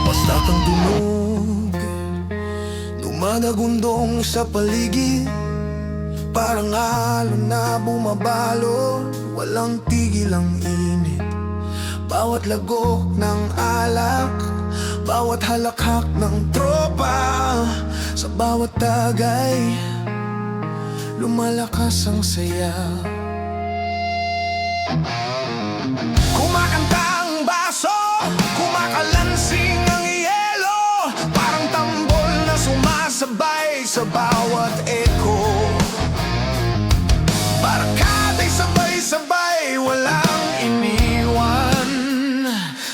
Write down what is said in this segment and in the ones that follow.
Basta kang tunog, dumadagundong sa paligid, parang alon na bumabalo, walang tigil ang init. Bawat lagok ng alak, bawat halakhak ng tropa, sa bawat tagay, lumalakas ang saya. Kumakanta ang baso, kumakalansing ang yelo, parang tambol na sumasabay sa bawat echo. Barkada'y sabay-sabay, walang iniwan.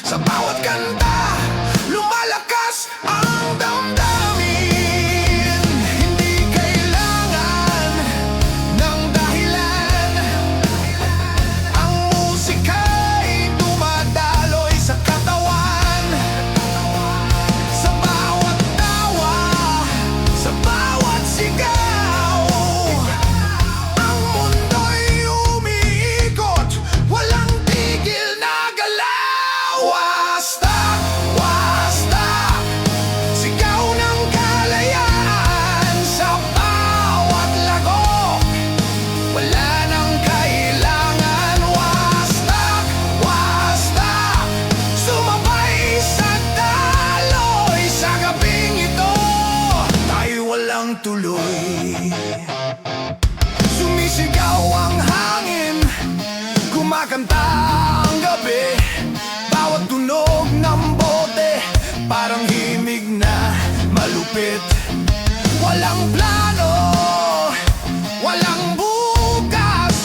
Sa bawat kanta, lumalakas ang damdamin. Hindi kailangan ng dahilan, ang musika'y dumadaloy sa katawan. Sa bawat tawa, sa bawat sigaw, ang mundo'y umiikot, walang tigil na galaw. Wastak, wastak, sigaw ng kalayaan. Sa bawat lagok, wala nang kailangan. Wastak, wastak, sumabay sa daloy. Sa gabing ito, tayo walang tuloy. Sumisigaw ang hangin, kumakanta ang gabi. Bawat tunog ng bote, parang himig na malupit. Walang plano, walang bukas,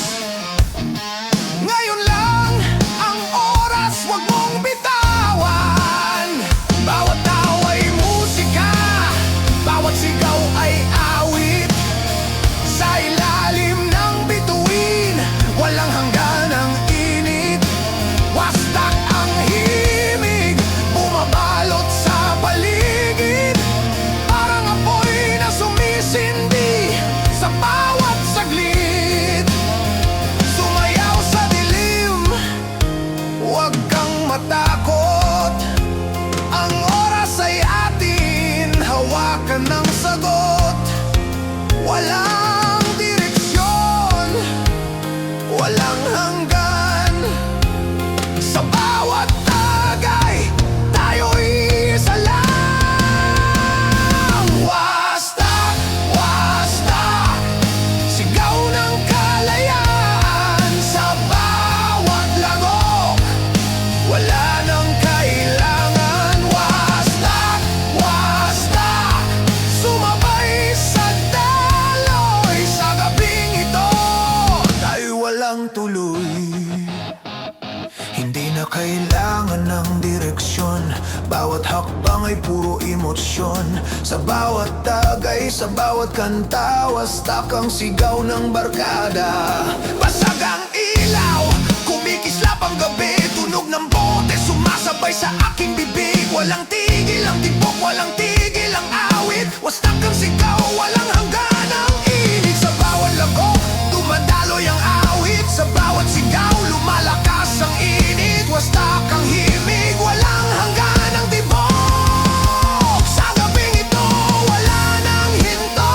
ngayon lang ang oras, wag mong bitawan. Bawat tawa'y musika, bawat sigaw ay awit. Sa ilalim ng bituin, walang hanggan ang init. Wastak ang himig, bumabalot sa paligid, parang apoy na sumisindi sa bawat saglit. Sumayaw sa dilim, huwag kang matakot, ang oras ay atin, hawakan ng sagot. Walang direksyon, walang hanggan. Sa bawat tagay, tayo'y isa lang. Wastak, wastak, sigaw ng kalayaan. Sa bawat lagok, wala nang kailangan. Wastak, wastak, sumabay sa daloy. Sa gabing ito, tayo walang tuloy. Hindi na kailangan ng direksyon, bawat hakbang ay puro emosyon. Sa bawat tagay, sa bawat kanta, wastak ang sigaw ng barkada. Basag ang ilaw, kumikislap ang gabi, tunog ng bote sumasabay sa aking bibig. Walang tigil ang tibok, walang tigil ang awit. Wastak ang sigaw, walang hanggan ang init. Sa bawat lagok, dumadaloy ang awit. Sa bawat sigaw, lumalakas ang init. Wastak ang himig, walang hanggan ang tibok. Sa gabing ito, wala nang hinto.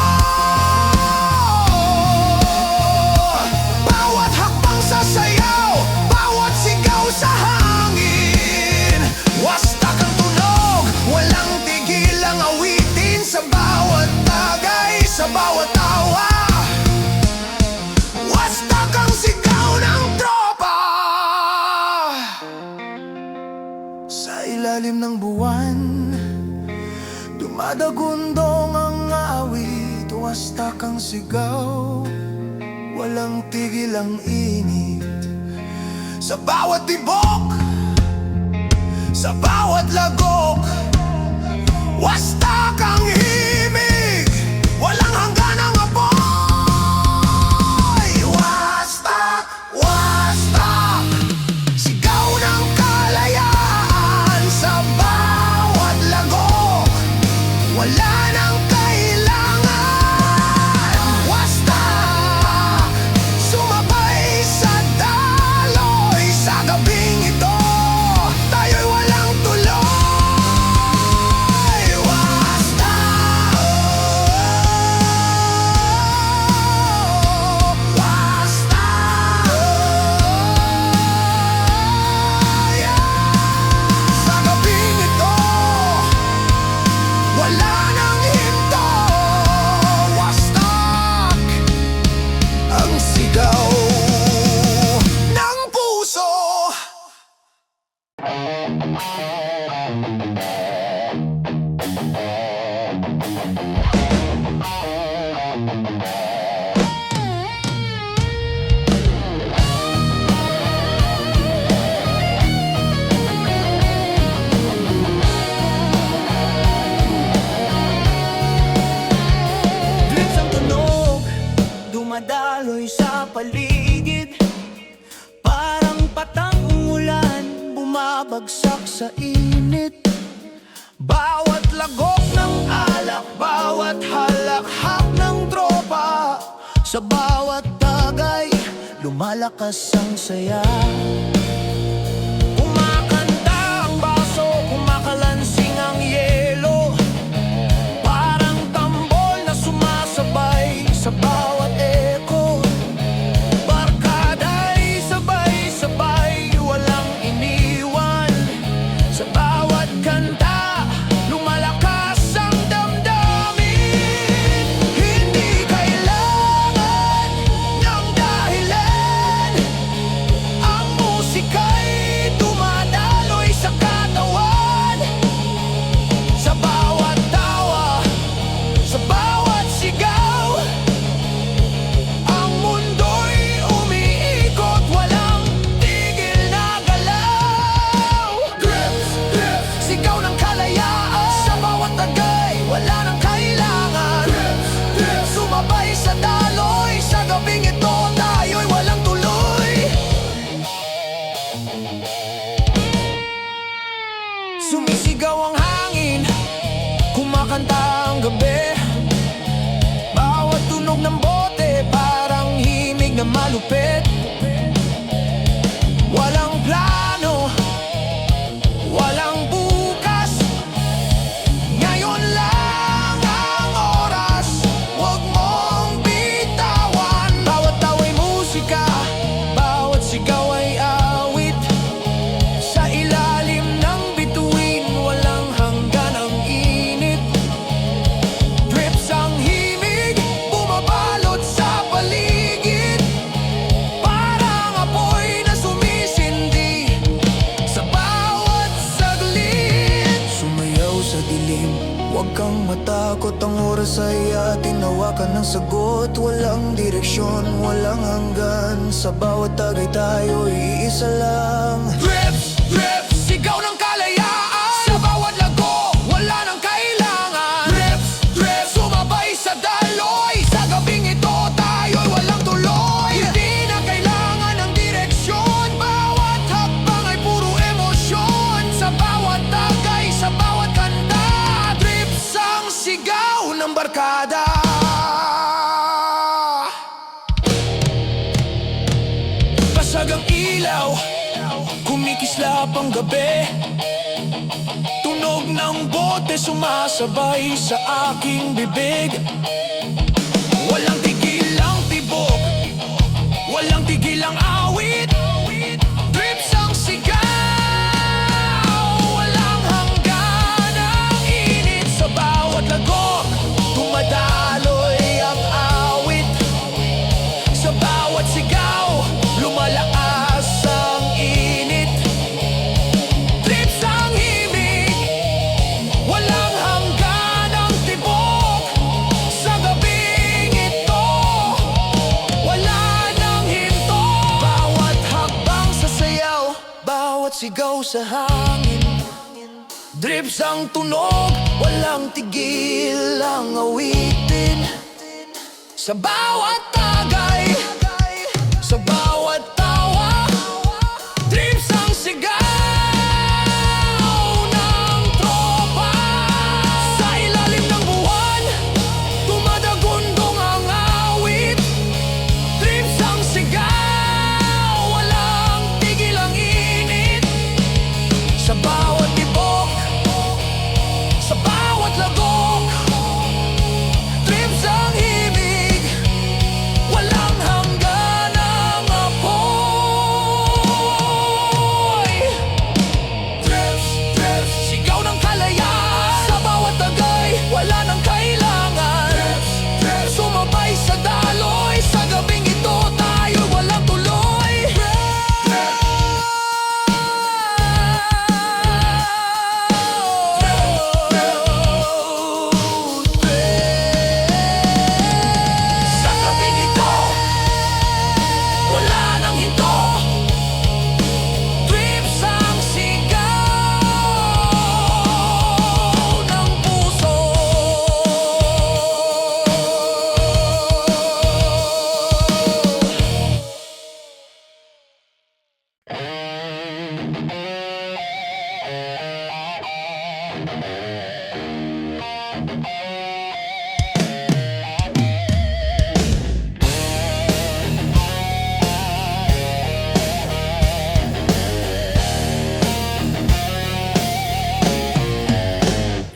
Bawat hakbang sa sayaw, bawat sigaw sa hangin. Wastak ang tunog, walang tigil ang awitin. Sa bawat tagay, sa bawat tawa, wastak ang sigaw ng tropa. Sa ilalim ng buwan, dumadagundong ang awit. Wastak ang sigaw, walang tigil ang init. Sa bawat tibok, sa bawat lagok, wastak ang himig, walang hanggan ang apoy. Wastak, wastak, dumadaloy sa paligid. Parang patang umulan, bumabagsak sa init. Bawat lagok ng alak, bawat halakhak ng tropa, sa bawat tagay, lumalakas ang saya. Kumakanta ang baso, kumakalansing ang yelo. Parang tambol na sumasabay sa bawat eko. Barkada'y sabay-sabay, walang iniwan. Sa bawat kanta, lumalakas ang damdamin. Hindi kailangan ng dahilan, ang musika'y dumadaloy sa katawan. Sa bawat tawa, sa bawat sigaw, ang mundo'y umiikot, walang tigil na galaw. Drips, drips, sigaw ng kalayaan. Sa bawat tagay, wala nang kailangan. Drips, drips, sumabay sa daloy. Sa gabing ito, tayo'y walang tuloy. Sumisigaw ang hangin, kumakanta ang gabi. Bawat tunog ng bote, parang himig na malupit. Walang plano, walang bukas, ngayon lang ang oras. Huwag mong bitawan. Bawat tawa'y musika, bawat sigaw ay awit. Sa ilalim ng bituin, walang hanggan ang init. Drips ang himig, bumabalot sa paligid. Parang apoy na sumisindi sa bawat saglit. Sumayaw sa dilim, huwag kang matakot. Ang oras ay atin, hawakan ng sagot. Walang direksyon, walang hanggan. Sa bawat tagay tayo, iisa lang. Drips, drips, sigaw ng kalayaan. Sa bawat lago, wala nang kailangan. Drips, drips, sumabay sa daloy. Sa gabing ito, tayo'y walang tuloy. Hindi na kailangan ng direksyon, bawat hakbang ay puro emosyon. Sa bawat tagay, sa bawat kanta, drips ang sigaw ng barkada. Basag ang ilaw, kumikislap ang gabi. Tunog ng bote sumasabay sa aking bibig. Walang tigil ang tibok, walang tigil ang awit. Drips ang sigaw, walang hanggan ang init. Sa bawat lagok, dumadaloy ang awit. Sa bawat sigaw, lumalakas ang init. Drips ang himig, walang hanggan ang tibok. Sa gabing ito, wala nang hinto. Bawat hakbang sa sayaw, bawat sigaw sa hangin. Drips ang tunog, walang tigil ang awitin. Sa bawat tagay, sa bawat tawa, drips ang sigaw ng tropa. Sa ilalim ng buwan, dumadagundong ang awit. Drips ang sigaw, walang tigil ang init. Sa bawat tibok, sa bawat lagok, drips ang himig,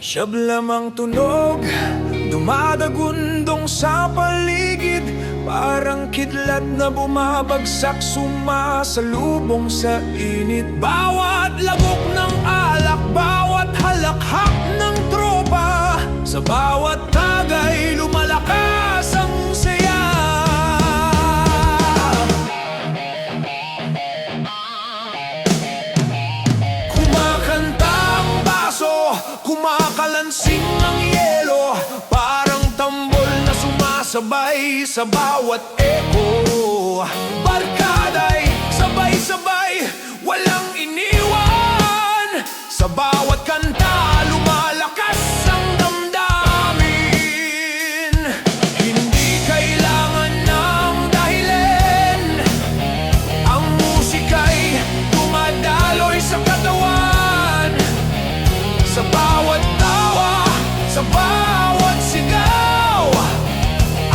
Siyab lamang tunog, dumadagundong sa paligid. Parang kidlat na bumabagsak, sumasalubong sa init. Bawat lagok ng alak, bawat halakhak ng tropa, sa bawat tagay lumalakas ang saya. Kumakanta ang baso, kumakalansing ang yelo, parang tambol na sumasabay sa bawat echo. Barkada'y sabay-sabay, walang iniwan, sa bawat kanta lumalakas ang damdamin. Hindi kailangan ng dahilan, ang musika'y dumadaloy sa katawan, sa bawat tawa, sa bawat sigaw.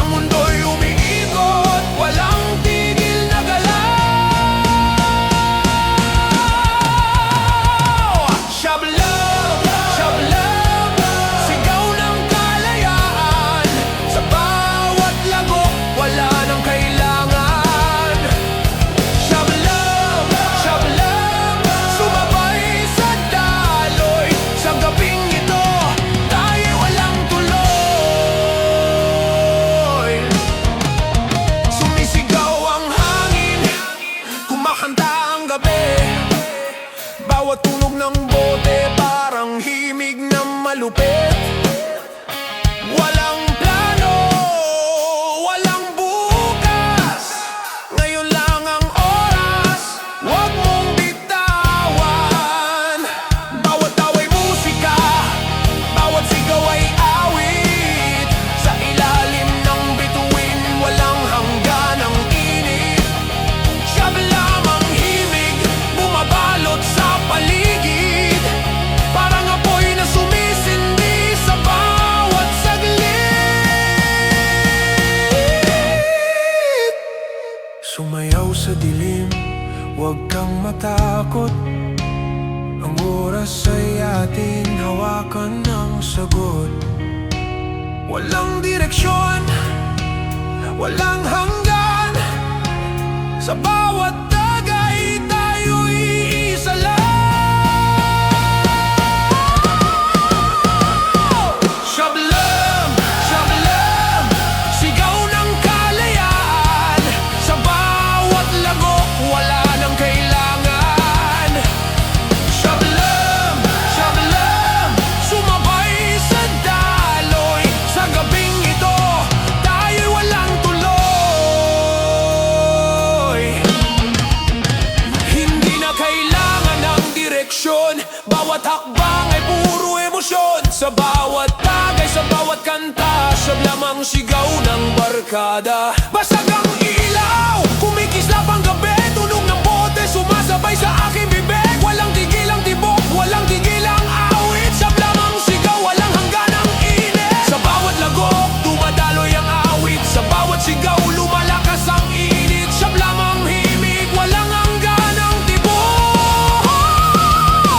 Ang mundo'y umiikot, walang tigil na galaw. Shablam, shablam, sigaw ng kalayaan, sa bawat lagok, wala nang kailangan. Shablam, shablam, sumabay sa daloy, sa gabing ito, tayo walang tuloy. Sumisigaw ang hangin, kumakanta ang gabi, bawat tunog ng bote parang himig na malupit. Walang plano, walang bukas, ngayon lang ang oras, huwag mong bitawan. Bawat tawa'y musika, bawat sigaw ay awit, sa ilalim ng bituin walang hangganang init. Siyab lamang himig, bumabalot sa paligid, parang apoy na sumisindi sa bawat saglit. Sumayaw sa dilim, huwag kang matakot, ang oras ay ating hawakan ng sagot. Walang direksyon, walang hanggan, sa bawat tagay tayo'y isa lang. Shablam, shablam, sigaw ng kalayaan, sa bawat lagok, wala nang kailangan. Shablam, shablam, sumabay sa daloy, sa gabing ito, tayo'y walang tuloy. Hindi na kailangan ng direksyon, bawat hakbang ay puro emosyon, sa bawat tagay, sa bawat kanta, siyab lamang sigaw ng barkada. Basag ang ilaw, kumikislap ang gabi, tunog ng bote sumasabay sa aking bibig. Walang tigil ang tibok, walang tigil ang awit, siyab lamang sigaw, walang hangganang init. Sa bawat lagok, dumadaloy ang awit, sa bawat sigaw, lumalakas ang init. Siyab lamang himig, walang hangganang tibok.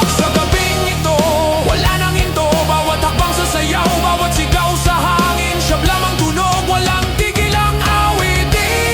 Sa gabing ito, wala nang hinto, bawat hakbang sa sayaw, bawat sigaw sa hangin, siyab lamang tunog, walang tigil ang awitin.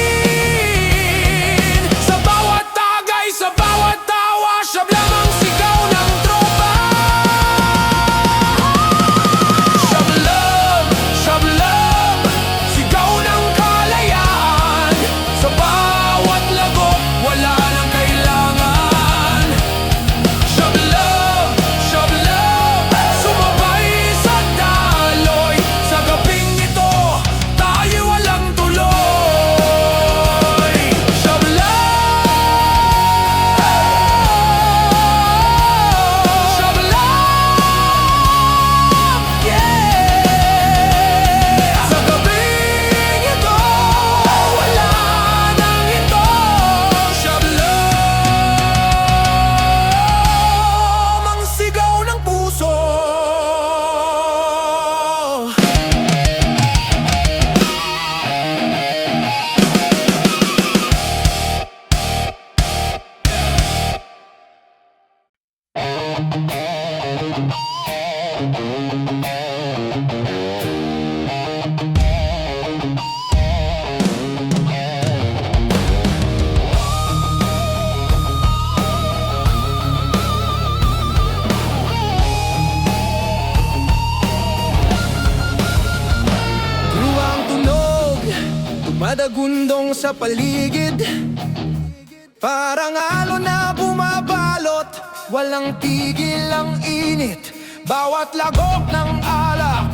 sa paligid, parang alon na bumabalot. Walang tigil ang init, bawat lagok ng alak,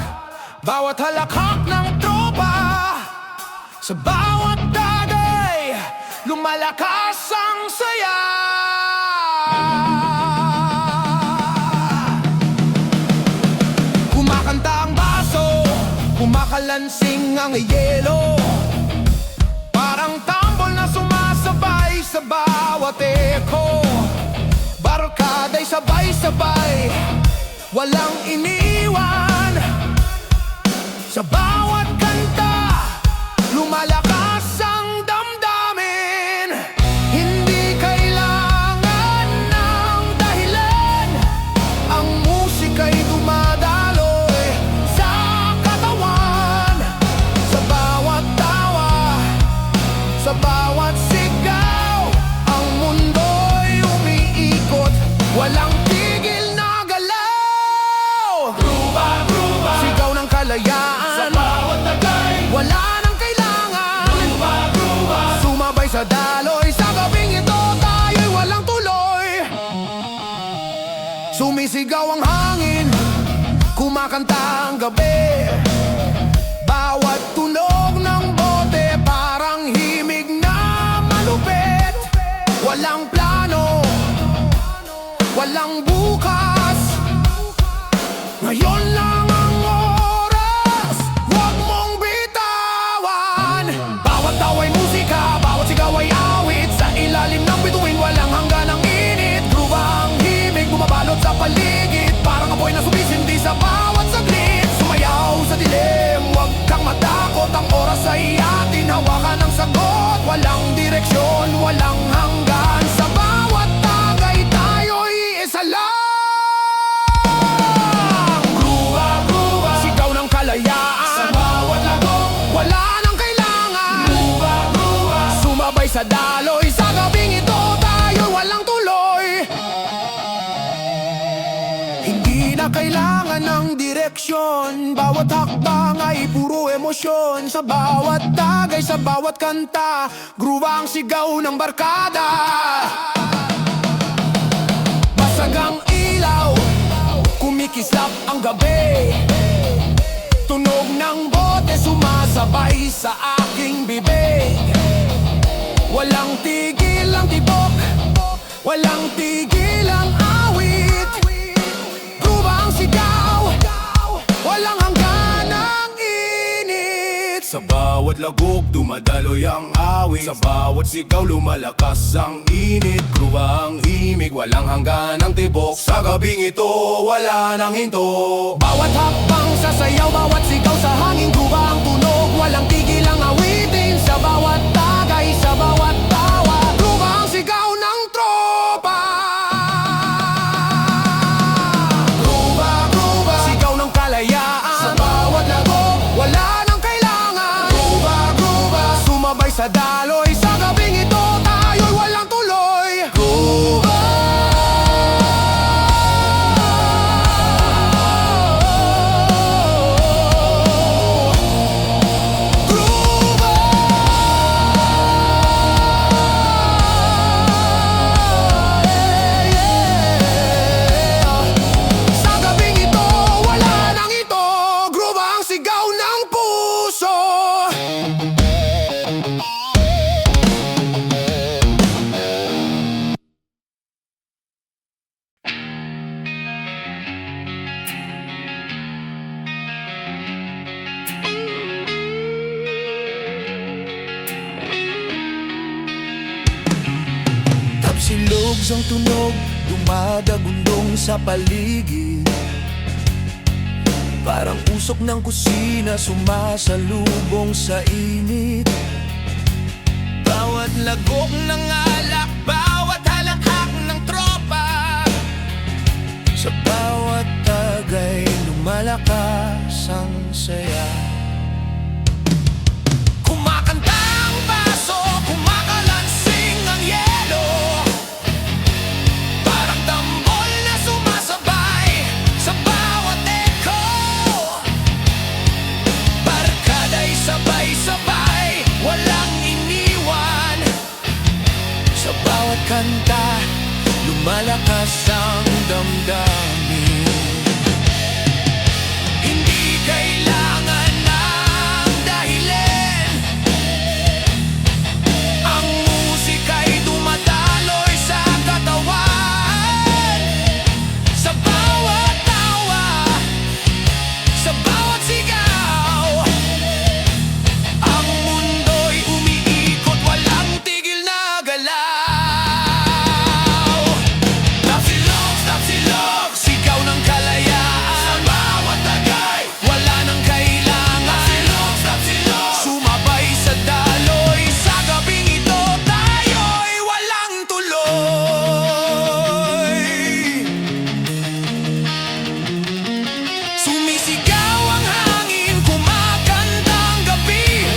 bawat halakhak ng tropa. Sa bawat tagay, lumalakas ang saya. Kumakanta ang baso, kumakalansing ang yelo, parang tambol na sumasabay sa bawat eko. Barkada'y sabay-sabay, walang iniwan. Sa bawat kanta, lumalakas ang damdamin. Hindi kailangan ng dahilan, ang musika'y dumadaloy sa katawan. Sa bawat tawa, sa bawat sigaw, ang mundo'y umiikot, walang tigil na galaw. Gruba, gruba, sigaw ng kalayaan. Sa bawat tagay, wala nang kailangan. Gruba, gruba, sumabay sa daloy. Sa gabing ito, tayo'y walang tuloy. Sumisigaw ang hangin, kumakanta ang gabi. Bawat tunog ng bote, parang himig na malupit. Walang plano, walang bukas, ngayon lang ang oras, huwag mong bitawan. Bawat tawa'y musika, bawat sigaw ay awit. Sa ilalim ng bituin, walang hanggan ang init. Gruba ang himig, bumabalot sa paligid, parang apoy na sumisindi sa bawat saglit. Sumayaw sa dilim, huwag kang matakot, ang oras ay atin, hawakan ang sagot. Walang direksyon, walang hanggan, sa bawat tagay tayo'y isa lang. Gruba, gruba, sigaw ng kalayaan. Sa bawat lagok, wala nang kailangan. Gruba, gruba, sumabay sa daloy. Sa gabing ito, tayo'y walang tuloy. Hindi na kailangan ng direksyon, bawat hakbang ay puro emosyon. Sa bawat tagay, sa bawat kanta, gruba ang sigaw ng barkada. Basag ang ilaw, kumikislap ang gabi, tunog ng bote sumasabay sa aking bibig. Walang tigil ang tibok, walang tigil ang awit. Gruba ang sigaw, walang hanggan ang init. Sa bawat lagok, dumadaloy ang awit. Sa bawat sigaw, lumalakas ang init. Gruba ang himig, walang hanggan ang tibok. Sa gabing ito, wala nang hinto. Bawat hakbang sa sayaw, bawat sigaw sa hangin. Gruba ang tunog, walang tigil ang awitin. Sa bawat tagay, sa bawat tawa, gruba ang sigaw ng tropa. Gruba, gruba, sigaw ng kalayaan. Sa bawat lagok, wala nang kailangan. Gruba, gruba, sumabay sa daloy. Sa gabing ito, tayo'y walang tuloy. Gruba, gruba, sa gabing ito, wala nang ito. Gruba ang sigaw ng puso. Tapsilog ang tunog, dumadagundong sa paligid, parang usok ng kusina sumasalubong sa init. Bawat lagok ng alak, bawat halakhak ng tropa, sa bawat tagay lumalakas ang saya. Kumakanta ang baso, kumakalansing ang yelo, parang tambol na sumasabay sa bawat eko. Barkada'y sabay-sabay, walang iniwan. kanta, lumalakas ang damdamin. Hindi kailangan ng dahilan, ang musika'y dumadaloy sa katawan. Sa bawat tawa, sa bawat sigaw, ang mundo'y umiikot, walang tigil na galaw. Tapsilog, sigaw ng kalayaan. Sa bawat tagay, wala nang kailangan. Tapsilog, sumabay sa daloy. Sa gabing ito, tayo'y walang tuloy. Sumisigaw ang hangin, kumakanta ang gabi.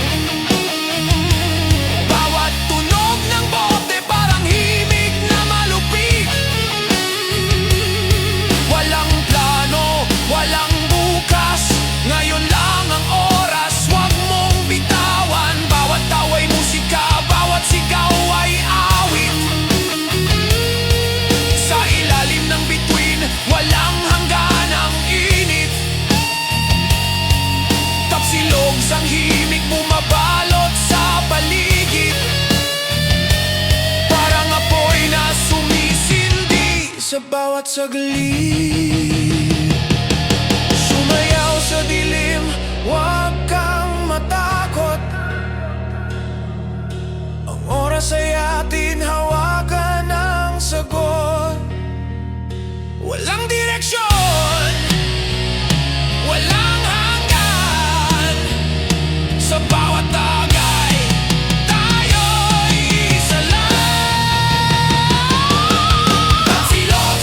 Bawat tunog ng bote parang himig na malupig. Walang plano, walang bukas, ngayon lang ang oras, huwag mong bitawan. Bawat tawa'y musika, bawat sigaw ay awit. Sa ilalim ng bituin, walang hangganang init. Tapsilog sang himig bumabalot sa paligid, parang apoy na sumisindi sa bawat saglit. Sumayaw sa dilim, huwag kang matakot. Ang oras ay atin, hawakan ang sagot. Walang direksyon, walang hanggan. Sa bawat tagay, tayo'y isa lang. Tapsilog,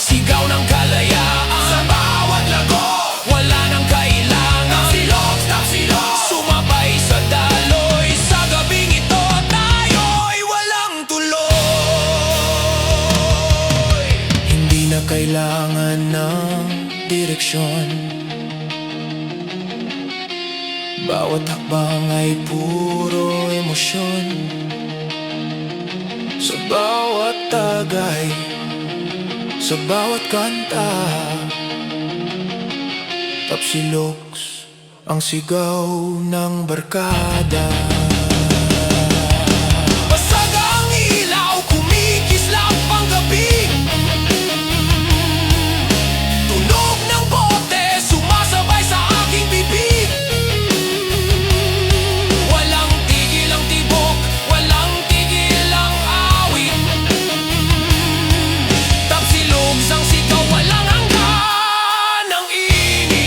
sigaw ng kalayaan. Sa bawat lago, wala nang kailangan. Tapsilog, sumabay sa daloy. Sa gabing ito, tayo'y walang tuloy. Hindi na kailangan ng direksyon, bawat hakbang ay puro emosyon. Sa bawat tagay, sa bawat kanta, tapsilogs ang sigaw ng barkada. Basag ang ilaw, kumikislap ang gabi. Tunog ng bote, sumasabay sa aking bibig. Walang tigil ang tibok, walang tigil ang awit. Tapsilog sang sigaw, walang hanggan ang init.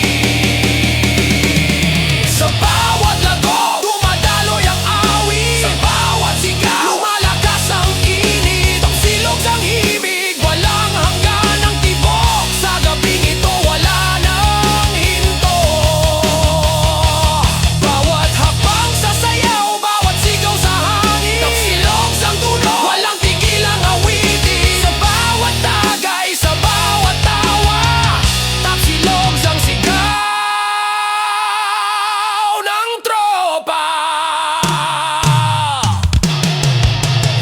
Sa bawat lago, dumadaloy ang awit. Sa bawat sigaw, lumalakas ang init. Tapsilog sang himig, walang hanggan ang tibok. Sa gabing ito, wala nang hinto. Bawat hakbang sa sayaw, bawat sigaw sa hangin. Tapsilog sang tunog, walang tigil ang awitin. Sa bawat tagay, sa bawat tawa, tapsilog sang sigaw ng tropa.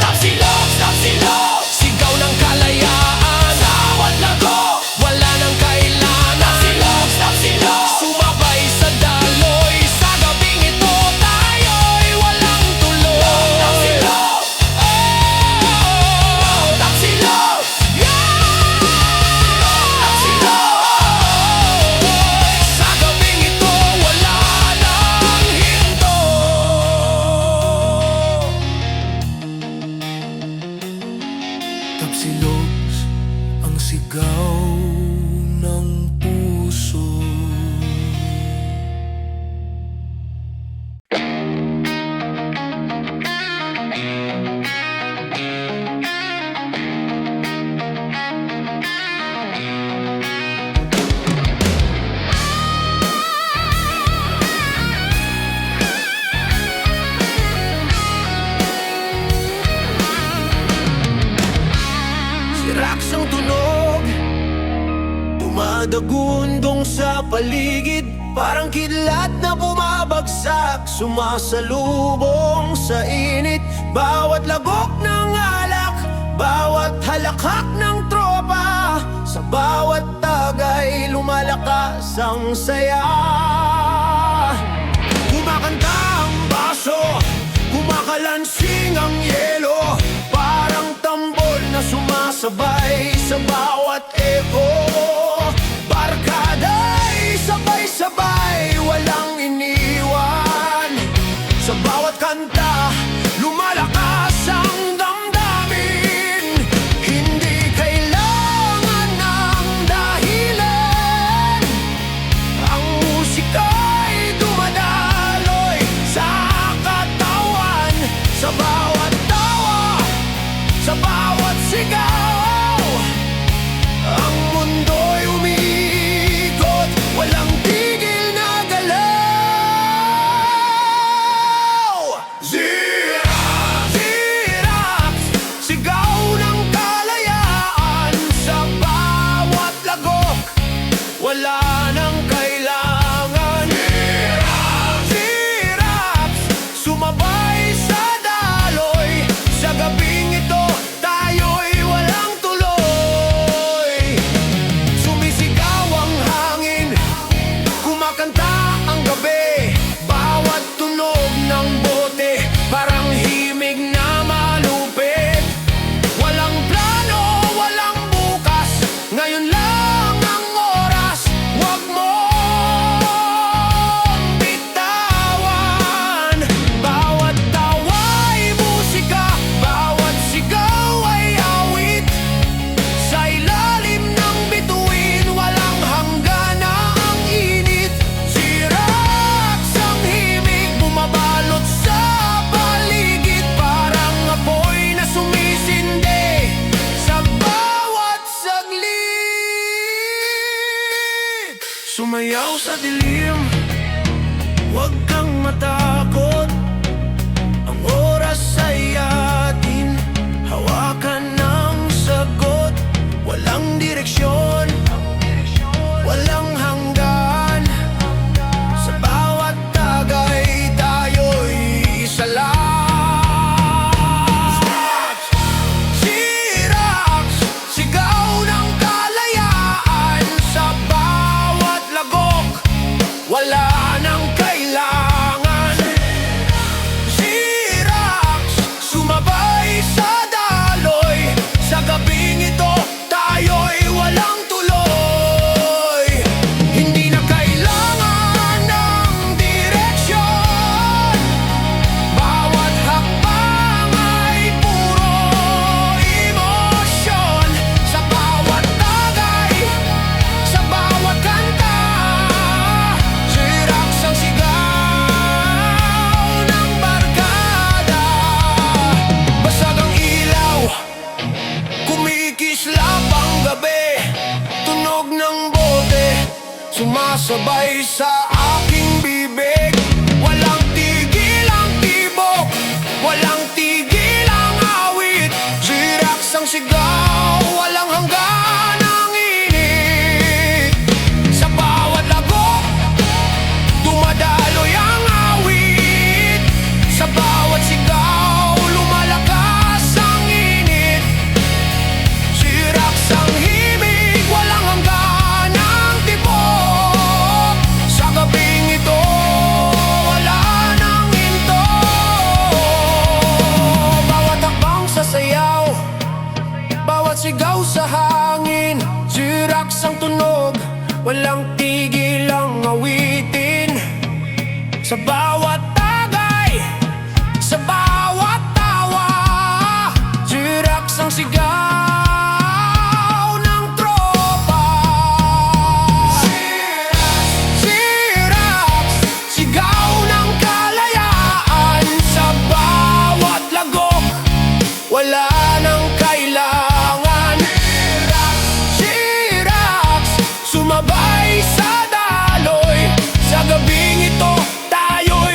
Tapsilog, sigaw ng kalayaan. Sa bawat lago, wala nang kailangan. Tapsilog, sumabay sa daloy. Sa gabing ito, tayo'y walang tuloy. Tapsilog, yeah! Sa gabing ito, wala nang hinto. Tapsilogs ang sigaw ng puso. Sirak sang tunog, dumadagundong sa paligid. Parang kidlat na bumabagsak, sumasalubong sa init. Bawat lagok ng alak bawat halakhak ng tropa, sa bawat tagay lumalakas ang saya. Kumakanta ang baso, kumakalansing ang yelo, parang tambol na sumasabay sa bawat echo. Barkada'y sabay-sabay, walang iniwan. Sa bawat kanta, lumalakas ang damdamin. Hindi kailangan ng dahilan, ang musika'y dumadaloy sa katawan. Sa bawat tawa, sa bawat sigaw, ang mundo'y umiikot, walang tigil na galaw. Zirax, Zirax, sigaw ng kalayaan. Sa bawat lagok, wala nang kailangan. Zirax, sumabay sa daloy. Sa gabing ito, tayo'y walang tuloy. Sumisigaw ang hangin, kumakanta ang gabi. Bawat tunog ng bote, parang himig na malupit. Walang plano, walang bukas, ngayon lang ang oras. Huwag mong bitawan. Bawat tawa'y musika, bawat sigaw ay awit. Sa ilalim ng bituin, walang hanggan ang init. Zirax ang himig, bumabalot sa paligid, parang apoy na sumisindi sa bawat saglit. Sumayaw sa dilim, huwag kang matakot. Ang oras ay atin, hawakan ng sagot. Walang direksyon, walang hanggan. Sa bawat tagay, tayo'y isa lang. Zirax, sigaw ng kalayaan. Sa bawat lagok, wala nang kailangan. Zirax, sumabay sa daloy. Sa gabing ito, tayo'y walang tuloy. Hindi na kailangan ng direksyon, bawat hakbang ay puro emosyon. Sa bawat tagay, sa bawat kanta, Zirax ang sigaw ng barkada. Basag ang ilaw, kumikislap ang gabi. Tunog ng bote, sumasabay sa aking bibig. Walang tigil ang tibok, walang tigil ang awit. Zirax ang sigaw, walang hanggan ang init. Sa bawat lagok, dumadaloy ang awit. Sa bawat sigaw, lumalakas ang init. Zirax ang himig, walang hanggan ang tibok. Sa gabing ito, wala nang hinto. Bawat hakbang sa sayaw, bawat sigaw sa hangin. Zirax ang tunog, walang tigil ang awitin. Sa bawat tagay, sa bawat tawa, Zirax ang sigaw ng tropa. Zirax, sigaw ng kalayaan. Sa bawat lagok, wala nang kailangan. Zirax, sumabay sa daloy. Sa gabing ito, tayo'y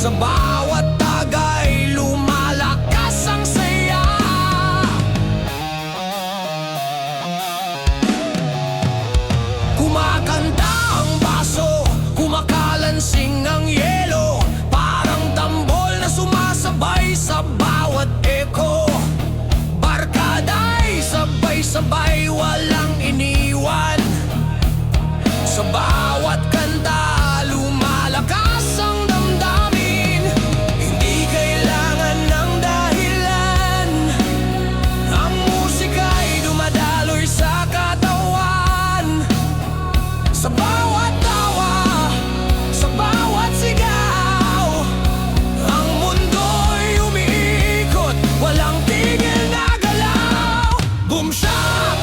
Sa bawat tagay lumalakas ang saya. Kumakanta ang baso, kumakalansing ang yelo, parang tambol na sumasabay sa bawat eko. Barkada'y sabay-sabay, walang iniwan. Sa bawat kanta, lumalakas ang damdamin. Hindi kailangan ng dahilan, ang musika'y dumadaloy sa katawan. Sa bawat tawa, sa bawat sigaw, ang mundo'y umiikot, walang tigil na galaw. Boom shock,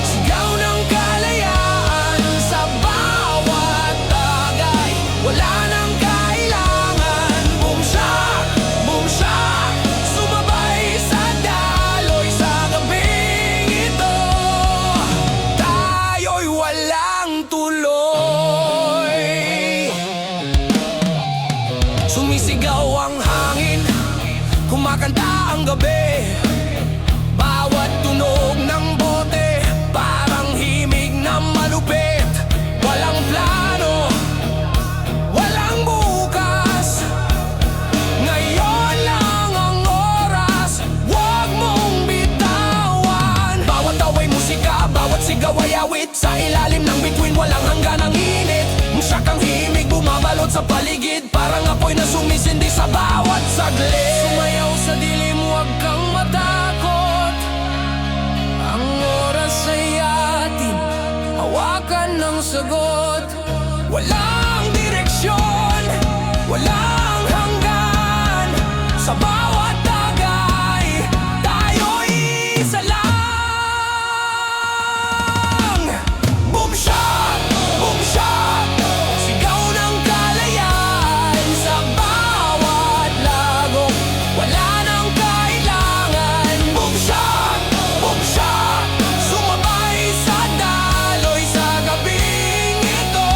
sigaw ng kalayaan. Sa bawat tagay, wala nang kailangan. Boom shock, sumabay sa daloy sa gabing ito. Tayo'y walang tuloy. Sumisigaw ang hangin, kumakanta ang gabi. Bawat tunog ng bote, parang himig na malupit. Walang plano, walang bukas, ngayon lang ang oras, huwag mong bitawan. Bawat away musika, bawat sigaw ay awit. Sa ilalim ng bituin, walang hangganang init. Musyak ang himig, bumabalot sa paligid, parang apoy na sumisindi sa bawat saglit. Sumayaw sa dilim, huwag kang matakot. Ang oras ay atin, hawakan ng sagot. Walang direksyon, walang hanggan. Sa bawat tagay, tayo'y isa lang. Boom shock, sigaw ng kalayaan. Sa bawat lagok, wala nang kailangan. Boom shock, sumabay sa daloy sa gabing ito.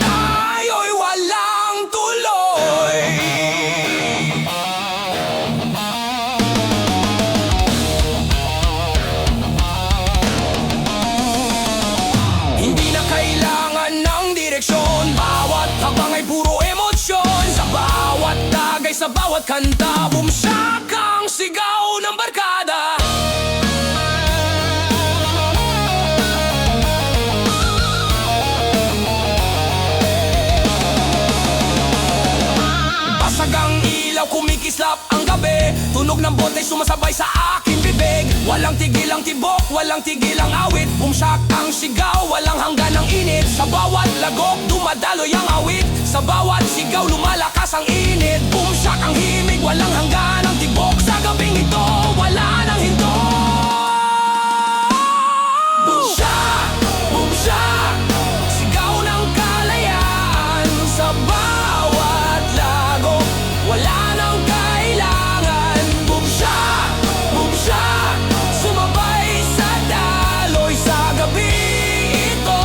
Tayo'y walang tuloy. Hindi na kailangan ng direksyon, bawat habang ay puro emosyon. Sa bawat tagay, sa bawat kanta, bumsyak ang sigaw ng barkada. Basag ang ilaw, kumikislap ang gabi. Tunog ng bota'y sumasabay sa aking bibig. Walang tigil ang tibok, walang tigil ang awit. Bumsyak ang sigaw, walang hanggan ang init. Sa bawat lagok, dumadaloy ang awit. Sa bawat sigaw, lumalakas ang init. Bumsyak ang himig, walang hanggan ang tibok. Sa gabing ito, wala nang hinto. Bumsyak, sigaw ng kalayaan. Sa bawat lagok, wala nang kailangan. Bumsyak, sumabay sa daloy sa gabing ito.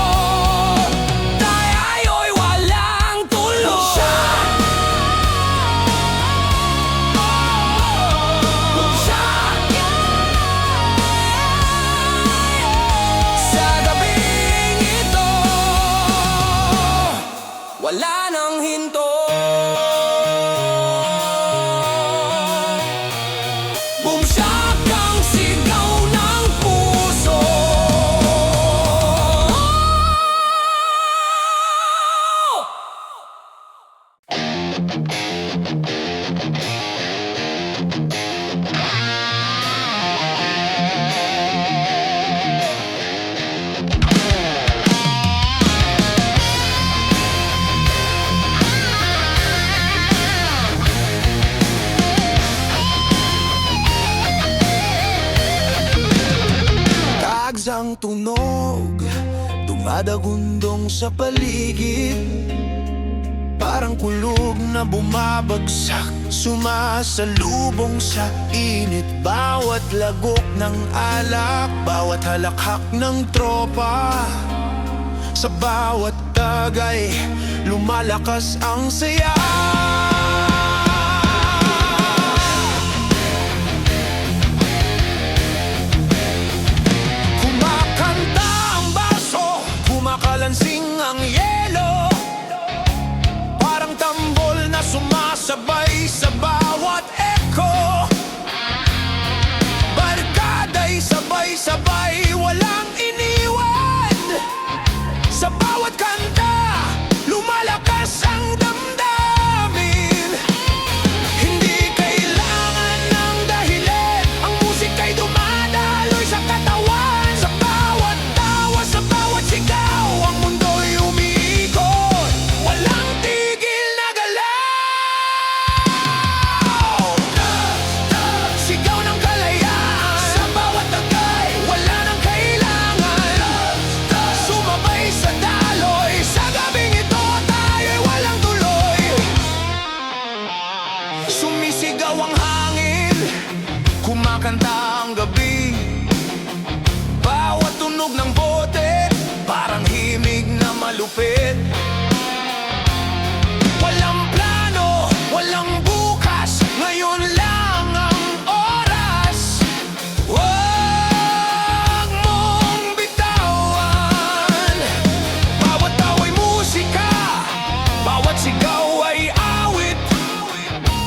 Tayo'y walang tuloy. Sa gabing ito, wala nang hinto. Bumsyak ang sigaw ng puso. Ang tunog, dumadagundong sa paligid. Parang kulog na bumabagsak, sumasalubong sa init. Bawat lagok ng alak, bawat halakhak ng tropa, Sa bawat tagay, lumalakas ang saya. Kumakanta ang baso, kumakalansing ang yelo, parang tambol na sumasabay sa bawat echo. Barkada'y sabay-sabay, walang iniwan. Sa bawat kanta, lumalakas ang damdamin. Hindi kailangan ng dahilan, ang musika'y dumadaloy sa katawan. Sa bawat tawa, sa bawat sigaw, ang mundo'y umiikot, walang tigil na galaw. Sigaw ng kalayaan, sa bawat tagay, wala nang kailangan sumabay sa daloy. Sa gabing ito, tayo'y walang tuloy. Sumisigaw ang hangin, kumakanta ang gabi. Bawat tunog ng bote, parang himig na malupit. Walang plano, walang bukas, ngayon lang ang oras. Huwag mong bitawan. Bawat tawa'y musika, bawat sigaw ay awit.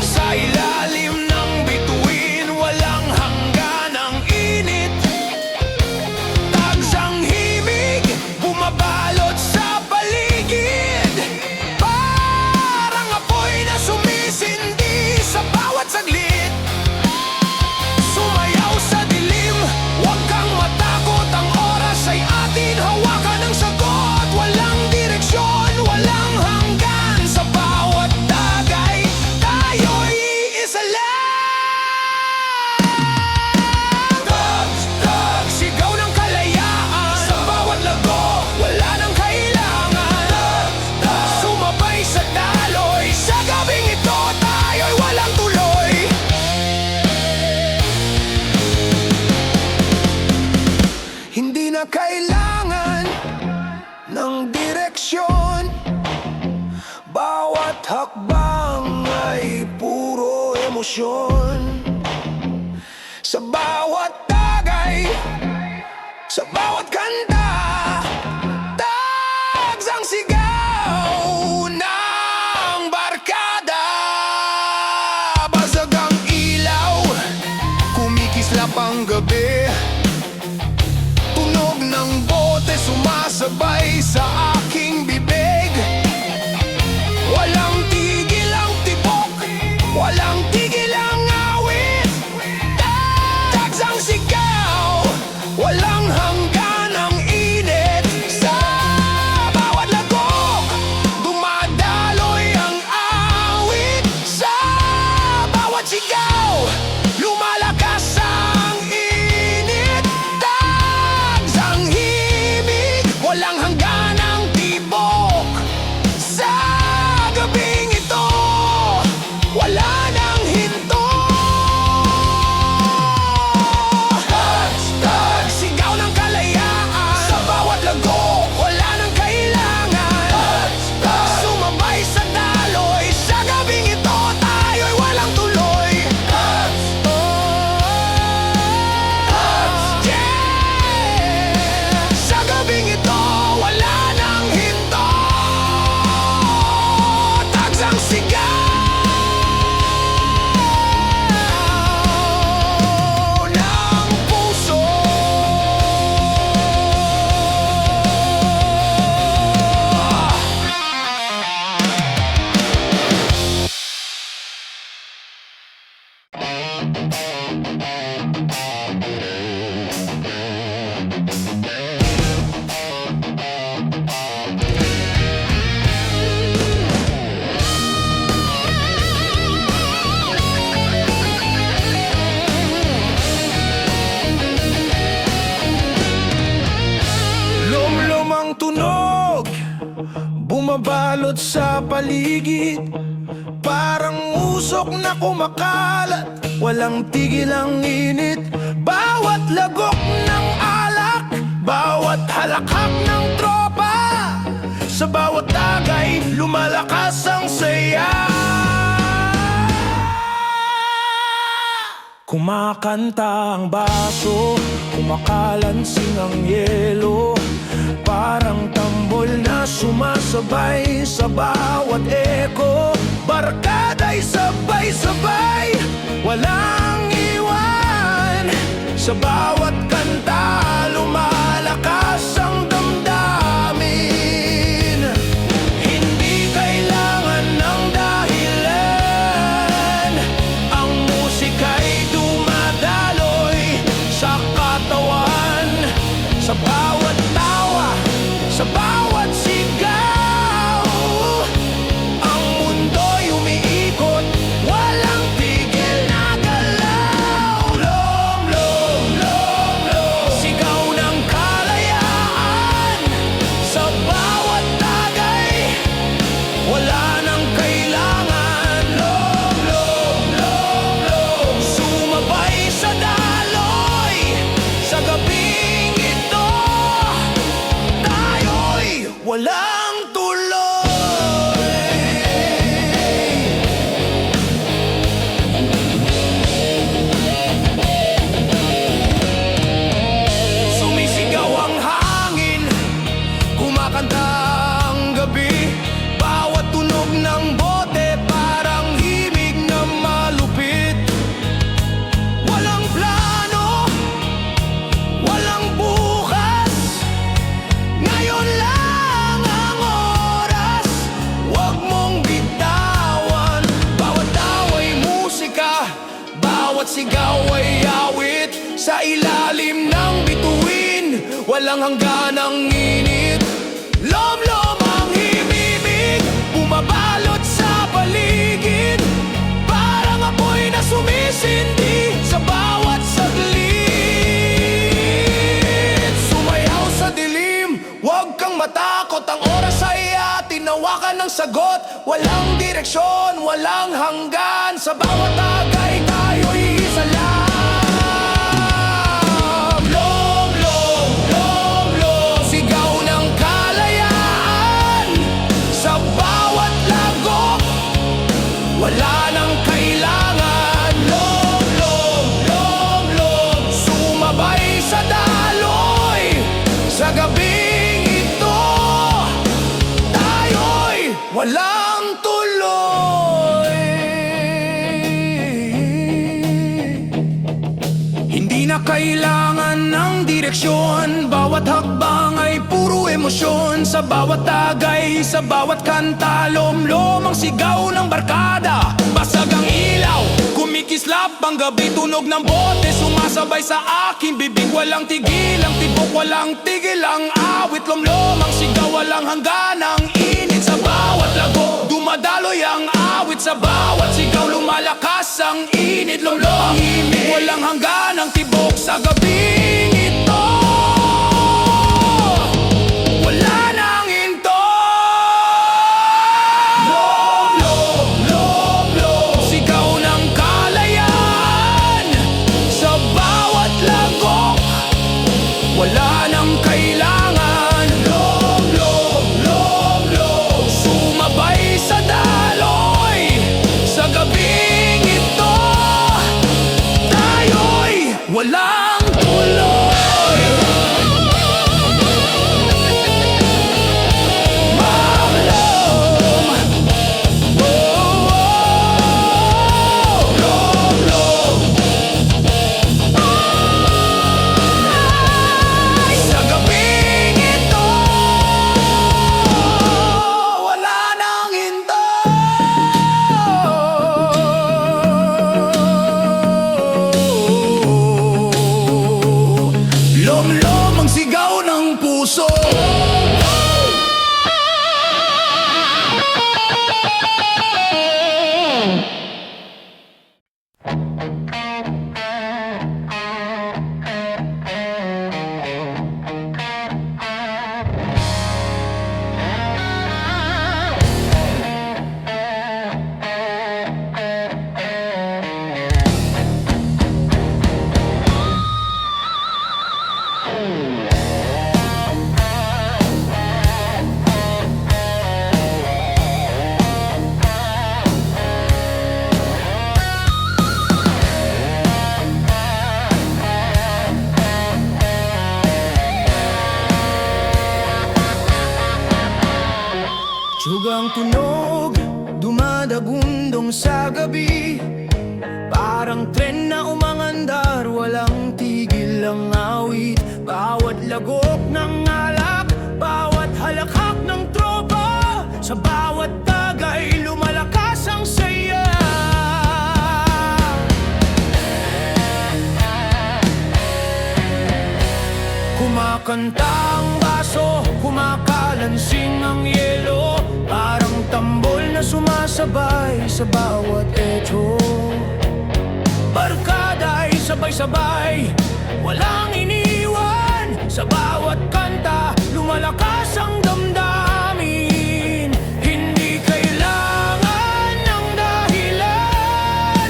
Sa ilalim ng bituin, walang hangganang init. Tagsang himig, bumabalot sa paligid. Parang apoy na sumisindi sa bawat saglit. Sumayaw sa dilim, huwag kang matakot. Ang oras ay atin, hawakan ng sagot. Walang direksyon, walang hanggan. Sa bawat tagay, tayo'y iisa lang. Sigaw ng kalayaan, sa bawat lago, wala nang kailangan sumabay sa daloy. Sa gabing ito, tayo'y walang tuloy. Hindi na kailangan ng direksyon, bawat hakbang ay puro emosyon. Sa bawat tagay, sa bawat kanta, tagsang sigaw ng barkada. Basag ang ilaw, kumikislap ang gabi. Tunog ng bote sumasabay sa aking bibig. Walang tigil ang tibok, walang tigil ang awit. Tagsang sigaw, walang hanggan ang init. Sa bawat lagok, dumadaloy ang awit. Sa bawat sigaw, lumalakas ang init. Tagsang himig, walang hanggan ang tibok. Sa gabing ito, wala nang hinto. Sigaw ng kalayaan, sa bawat lago, wala nang kailangan sumabay sa daloy. Sa gabing ito, tayo'y walang tuloy. Yeah! Sa gabing ito, wala nang hinto. Tagsang sigaw ng puso. Lumlum ang tunog, bumabalot sa paligid. Parang usok na kumakalat, walang tigil ang init. Bawat lagok ng alak, bawat halakhak ng tropa, Sa bawat tagay, lumalakas ang saya. Kumakanta ang baso, kumakalansing ang yelo, parang tambol na sumasabay sa bawat eko. Barkada'y sabay-sabay, walang iwan. Sa bawat kanta, lumalakas ang damdamin. Hindi kailangan ng dahilan, ang musika'y dumadaloy sa katawan. Sa bawat tawa, sa bawat sigaw, ang mundo'y umiikot, walang tigil na galaw. Lom, lom, lom, lom, sigaw ng kalayaan. Sa bawat tagay, wala nang kailangan. Lom, lom, lom, lom, sumabay sa daloy. Sa gabing ito, tayo'y walang tuloy. Sumisigaw ang hangin, kumakanta ang gabi. Bawat tunog ng bote parang himig na malupit. Walang plano, walang bukas, ngayon lang ang oras. Huwag mong bitawan, bawat tawa'y musika, bawat sigaw ay awit. Sa ilalim ng bituin, walang hangganang init. Lom-lom ang himimig, bumabalot sa paligid, parang apoy na sumisindi sa bawat saglit. Sumayaw sa dilim, huwag kang matakot, ang oras ay tinawakan ng sagot. Walang direksyon, walang hanggan, sa bawat tagay tayo'y isa lang. Lom, lom, lom, lom, sigaw ng kalayaan. Sa bawat lagok, wala nang kailangan. Lom, lom, lom, lom, sumabay sa daloy. Sa gabing ito, tayo'y walang tuloy. Hindi na kailangan ng direksyon, bawat hakbang ay puro emosyon. Sa bawat tagay, sa bawat kanta, lom-lom ang sigaw ng barkada. Basag ang ilaw, kumikislap ang gabi, tunog ng bote sumasabay sa aking bibig. Walang tigil ang tibok, walang tigil ang awit. Lom-lom ang sigaw, walang hanggan ang init. Sa bawat lago, dumadaloy ang awit. Sa bawat sigaw, lumalakas ang init. Lom-lom, himig, walang hanggan ang tibok. Sa gabing ito, wala nang hinto. Lom, lom, lom, lom, sigaw ng kalayaan. Sa bawat lagok, wala nang kailangan. Lom, lom, lom, lom, sumabay sa daloy. Sa gabing ito, tayo'y walang tuloy. Tsugang tunog, dumadagundong sa gabi. Parang tren na umangandar, walang tigil ang awit. Bawat lagok ng alak, bawat halakhak ng tropa, sa bawat tagay lumalakas ang saya. Kumakanta ang baso, kumakalansing ang yelo, parang tambol na sumasabay sa bawat echo. Barkada'y sabay-sabay, walang iniwan, sa bawat kanta lumalakas ang damdamin. Hindi kailangan ng dahilan,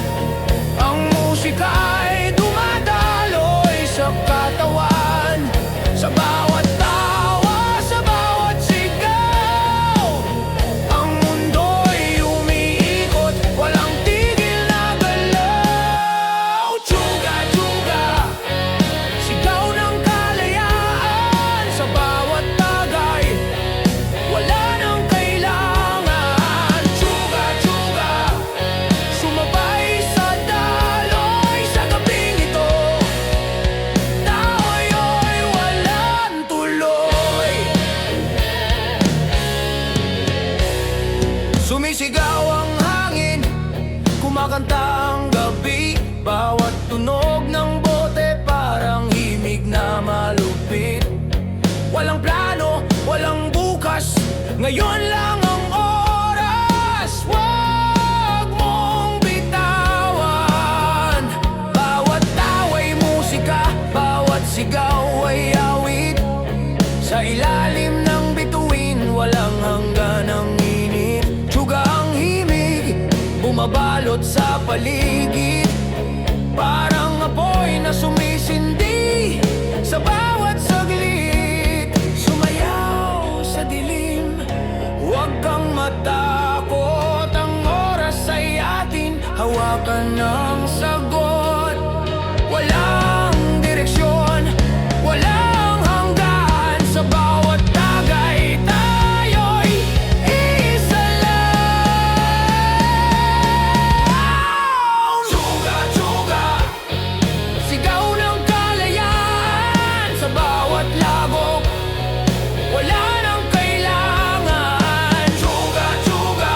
ang musika ay dumadaloy sa katawan, sa bawat tawa, sa bawat sigaw. Ang mundo'y umiikot, walang tigil na galaw. Tsuga-tsuga, sigaw ng kalayaan, sa bawat tagay wala nang kailangan. Tsuga-tsuga, sumabay sa daloy sa gabing ito. Tao'y walang tuloy. Sumisigaw ang hangin, kumakanta ang gabi. Bawat tunog ng bote parang himig na malupit. Walang plano, walang bukas, ngayon lang ang oras. Huwag mong bitawan. Bawat tawa'y musika, bawat sigaw ay awit. Sa ilalim ng bituin, walang hanggan ang init. Tsuga ang himig, bumabalot sa paligid, parang apoy na sumisindi sa bawat saglit. Sumayaw sa dilim, huwag kang matakot, ang oras ay atin, hawakan ng sagot. Walang direksyon, walang hanggan, sa bawat tagay tayo'y isa lang. Tsuga-tsuga, sigaw ng kalayaan, sa bawat lagok wala nang kailangan. Tsuga-tsuga,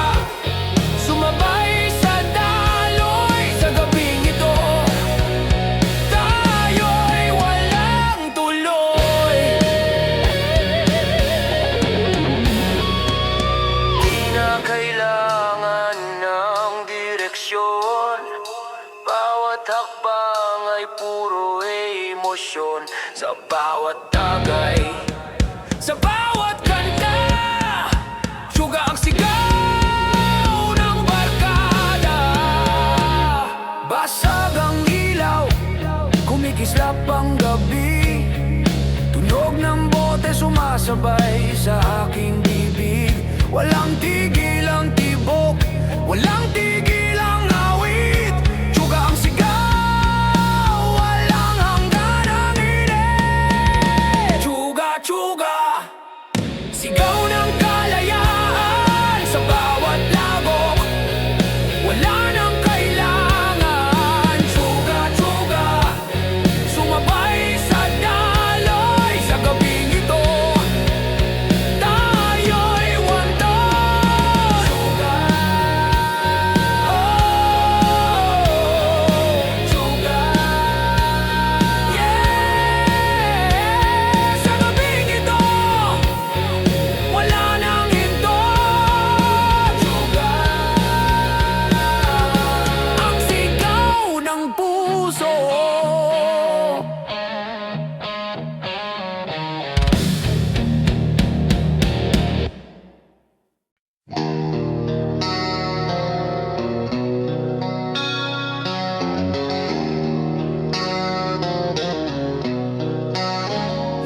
sumabay sa daloy sa gabing ito. Tayo'y walang tuloy. Di na kailangan ng direksyon, bawat hakbang ay puro emosyon. Sa bawat tagay, sa bawat kanta, tsuga ang sigaw ng barkada. Basag ang ilaw, kumikislap ang gabi, tunog ng bote sumasabay sa aking bibig. Walang tigil ang tibok, walang tigil ang awit. Tsuga ang sigaw, walang hanggan ang init. Tsuga-tsuga, sigaw ng kalayaan, sa bawat lagok wala nang kailangan. Tsuga-tsuga, sumabay sa daloy sa gabing ito. Tayo'y wantay. Tsuga, tsuga, yeah. Sa gabing ito wala nang hinto. Tsuga, ang sigaw ng puso.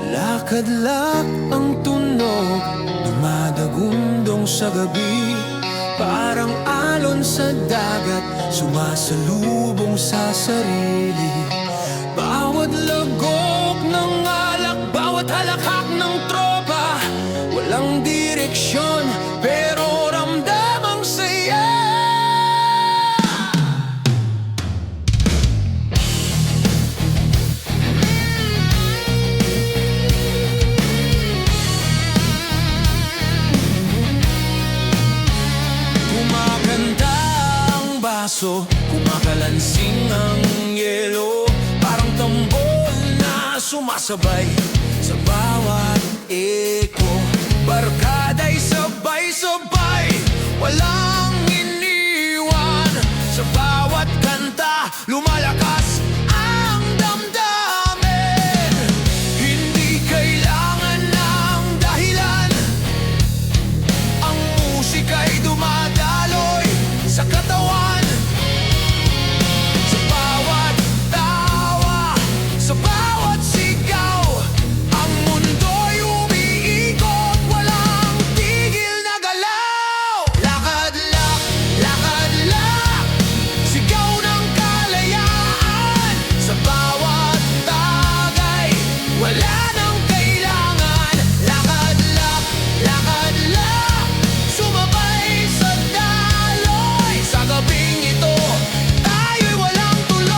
Lakad-lak ang tunog, dumadagundong sa gabi, parang alon sa dagat, sumasalubong sa sarili. Bawat lagok ng alak, bawat halakhak ng tropa, walang direksyon pero baso, kumakalansing ang yelo, parang tambol na sumasabay sa bawat eko. Barkada'y sabay-sabay, walang iniwan. Sa bawat kanta, lumalakas ang damdamin. Hindi kailangan ng dahilan, ang musika'y dumadaloy sa katawan. Sa bawat tawa, sa bawat sigaw, ang mundo'y umiikot, walang tigil na galaw. Lakad-lak, lakad-lak, sigaw ng kalayaan. Sa bawat tagay, wala nang kailangan. Lakad-lak, lakad-lak, sumabay sa daloy. Sa gabing ito, tayo'y walang tuloy.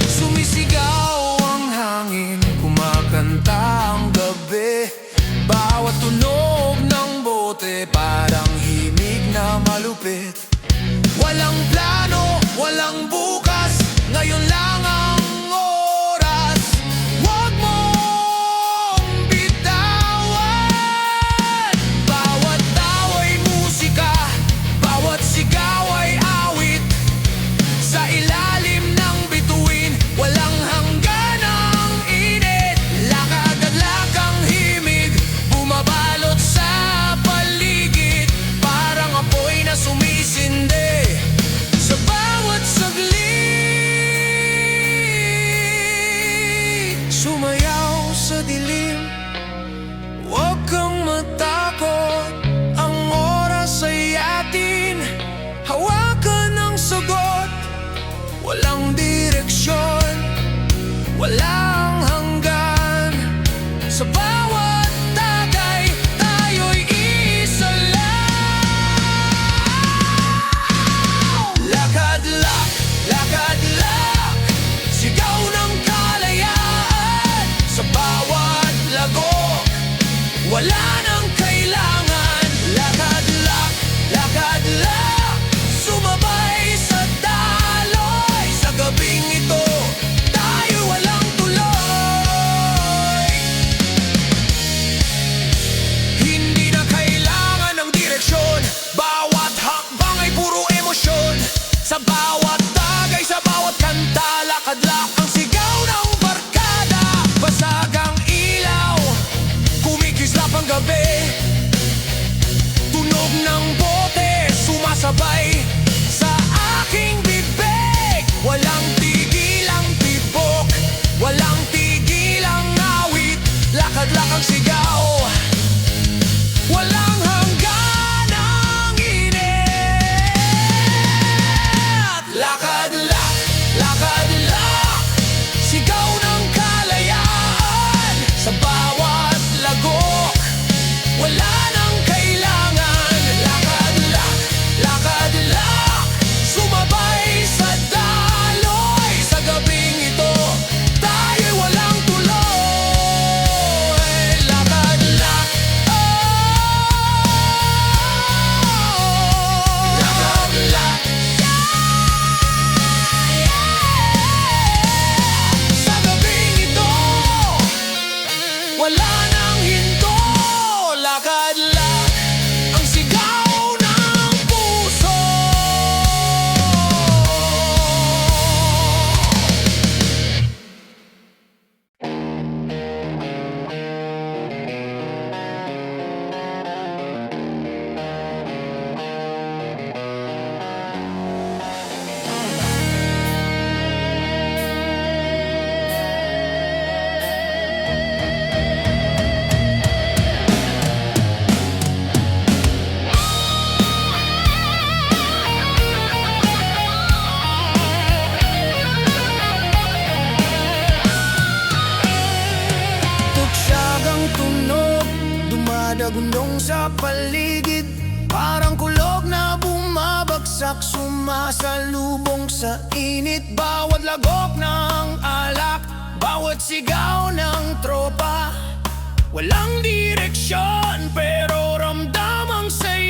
Sumisigaw ang hangin, kumakanta ang gabi. Bawat tunog ng bote, parang himig na malupit. Walang plano, walang bukas, ngayon lang ang oras. Huwag mong bitawan. Bawat tawa'y musika, bawat sigaw ay awit. Sa ilalim ng bituin, walang hangganang init. Lakad-adlak ang himig, bumabalot sa paligid, parang apoy na sumisindi sa bawat saglit. Sumayaw sa dilim, huwag kang matakot, ang oras ay atin. Hawakan ang sagot, walang direksyon, walang hanggan. Sa bawat tagay, tayo'y isa lang. Lakad-lak, lakad-lak, sigaw ng kalayaan. Sa bawat lagok, wala nang kailangan. Lakad-lak, lakad-lak, sumabay sa daloy. Sa gabing ito, tayo walang tuloy. Hindi na kailangan ng direksyon, bawat hakbang ay puro emosyon. Sa bawat tagay, sa bawat kanta, lakad-lak ang sigaw ng barkada. Basag ang ilaw, kumikislap ang gabi. Tunog ng bote, sumasabay sa aking bibig. Walang tigil ang tibok, walang tigil ang awit. Lakad-lak ang sigaw, walang hangganang init. Lakad-lak, lakad-lak, sigaw ng kalayaan. Sa bawat lagok, wala nang kailangan. Lakad-lak, lakad-lak, sumabay sa daloy. Sa gabing ito, tayo'y walang tuloy. Lakad-lak, lakad-lak, sa gabing ito, wala nang hinto. Lakad-lak, ang sigaw ng puso. Tuksagang tunog, dumadagundong sa paligid, parang kulog na bumabagsak, sumasalubong sa init. Bawat lagok ng alak, bawat sigaw ng tropa, walang direksyon pero ramdam ang saya.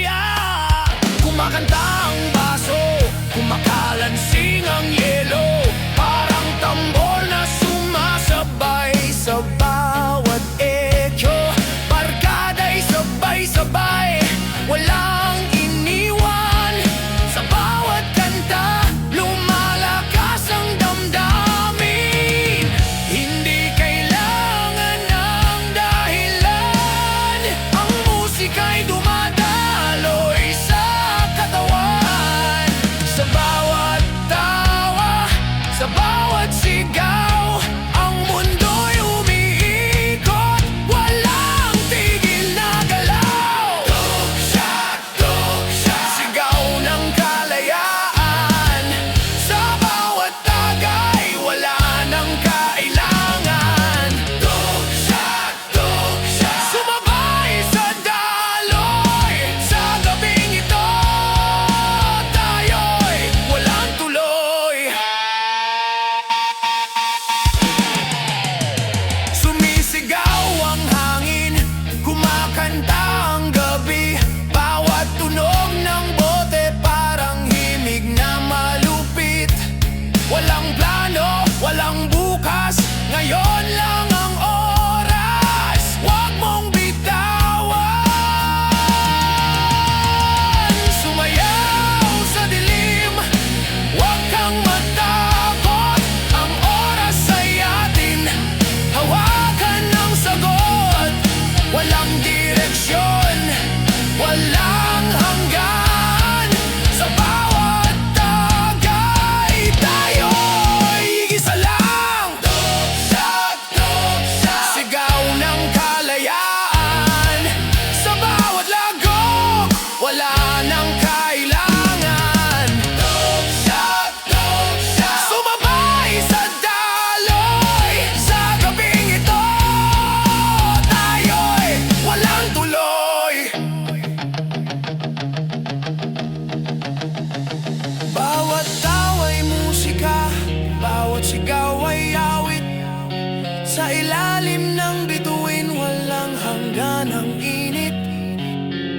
pakinggan ang init,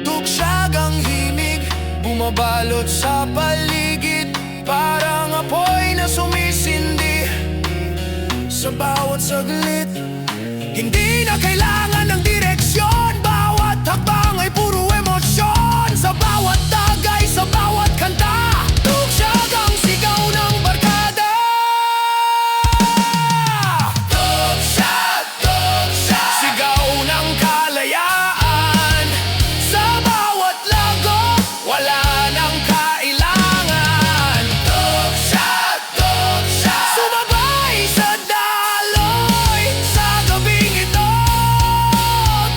tuksagang himig, bumabalot sa paligid, parang apoy na sumisindi sa bawat saglit. Hindi na kailangan ng direksyon, bawat hakbang ay puro emosyon. Sa bawat tagay, sa bawat kanta, tuksagang sigaw ng barkada. Tuksa, tuksa, sigaw ng kalayaan. Sa bawat lago, wala nang kailangan. Tuksa, tuksa, sumabay sa daloy. Sa gabing ito,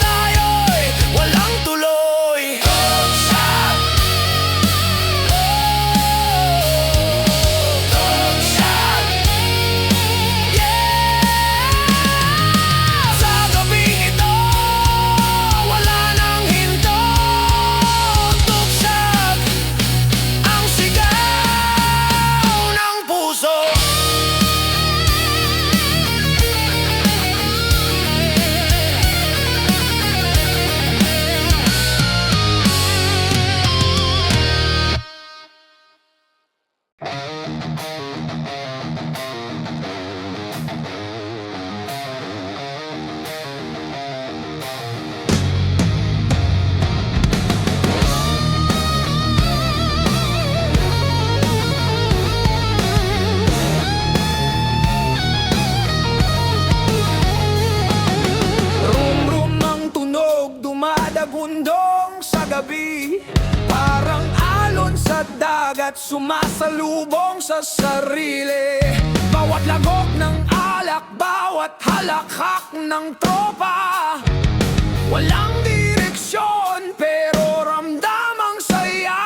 tayo'y walang tuloy. Tuksa, tuksa, yeah. Sa gabing ito, wala nang hinto. Tuksak ang sigaw ng puso. Rum-rum ang tunog, dumadagundong sa gabi. Parang alon sa dagat, sumasalubong sa sarili. Bawat lagok ng alak, bawat halakhak ng tropa. Walang direksyon, pero ramdam ang saya.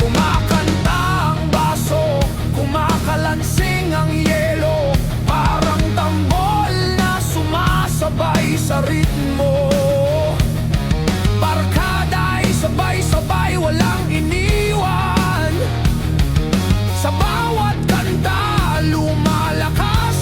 Kumakanta ang baso, kumakalansing ang yelo, parang tambol na sumasabay sa ritmo. Barkada'y sabay-sabay, walang iniwan. Sa bawat kanta, lumalakas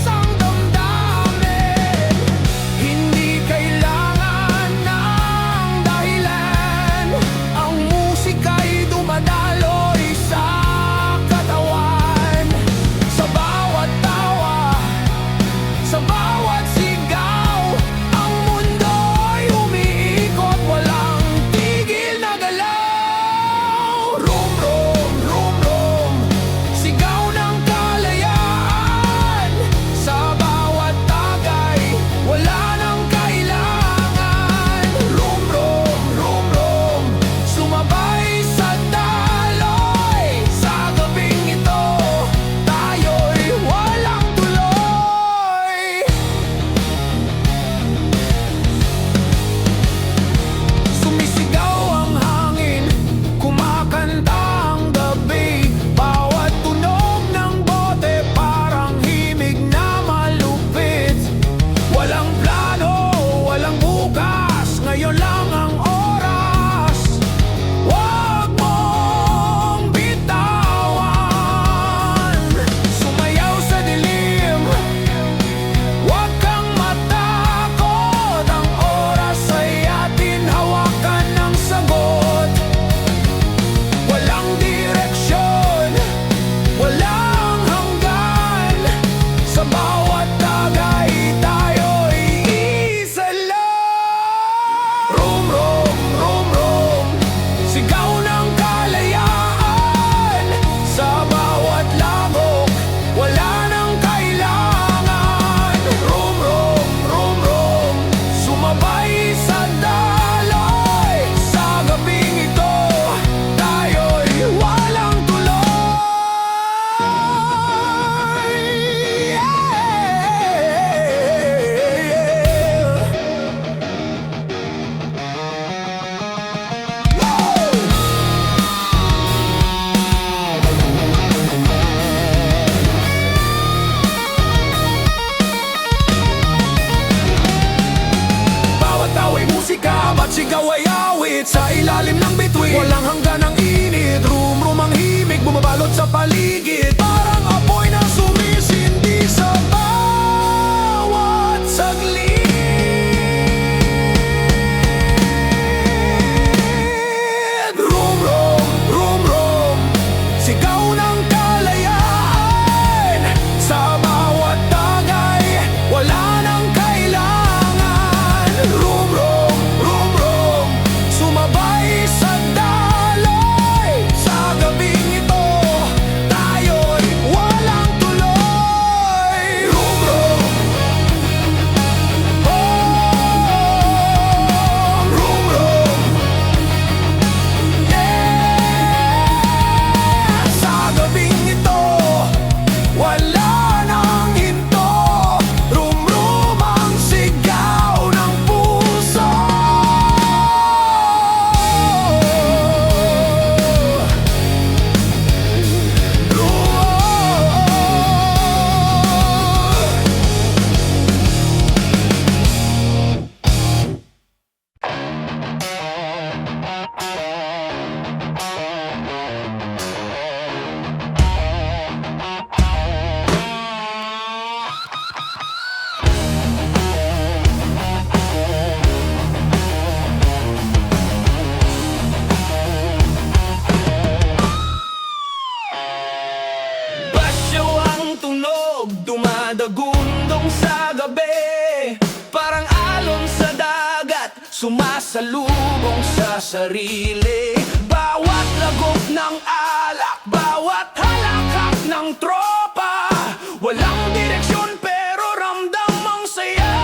sumasalubong sa sarili. Bawat lagok ng alak, bawat halakak ng tropa. Walang direksyon pero ramdam ang saya.